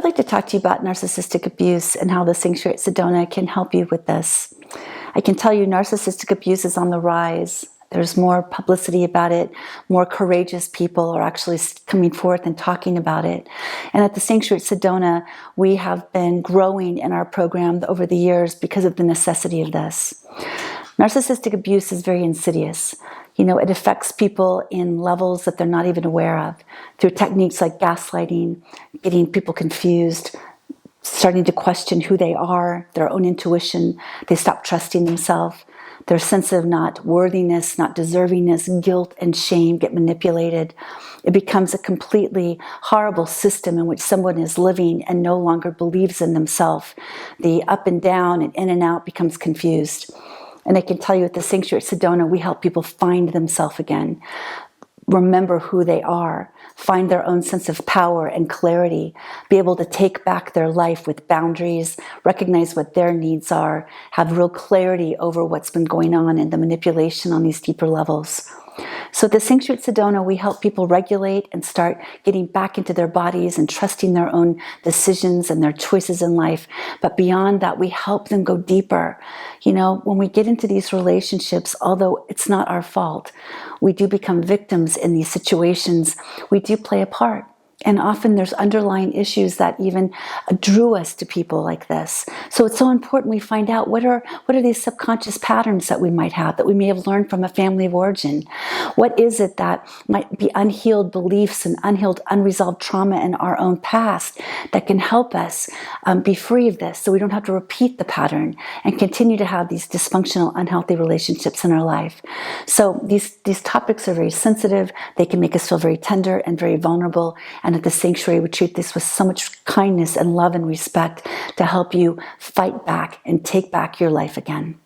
I'd like to talk to you about narcissistic abuse and how the Sanctuary at Sedona can help you with this. I can tell you narcissistic abuse is on the rise. There's more publicity about it. More courageous people are actually coming forth and talking about it. And at the Sanctuary at Sedona, we have been growing in our program over the years because of the necessity of this. Narcissistic abuse is very insidious. You know, it affects people in levels that they're not even aware of, through techniques like gaslighting, getting people confused, starting to question who they are, their own intuition. They stop trusting themselves. Their sense of not worthiness, not deservingness, guilt, and shame get manipulated. It becomes a completely horrible system in which someone is living and no longer believes in themselves. The up and down and in and out becomes confused. And I can tell you at the Sanctuary at Sedona, we help people find themselves again, remember who they are, find their own sense of power and clarity, be able to take back their life with boundaries, recognize what their needs are, have real clarity over what's been going on and the manipulation on these deeper levels. So at the Sanctuary at Sedona, we help people regulate and start getting back into their bodies and trusting their own decisions and their choices in life. But beyond that, we help them go deeper. You know, when we get into these relationships, although it's not our fault, we do become victims in these situations. We do play a part. And often there's underlying issues that even drew us to people like this. So it's so important we find out what are these subconscious patterns that we might have, that we may have learned from a family of origin. What is it that might be unhealed beliefs and unhealed, unresolved trauma in our own past that can help us be free of this, so we don't have to repeat the pattern and continue to have these dysfunctional, unhealthy relationships in our life. So these topics are very sensitive. They can make us feel very tender and very vulnerable. And at the Sanctuary, we treat this with so much kindness and love and respect to help you fight back and take back your life again.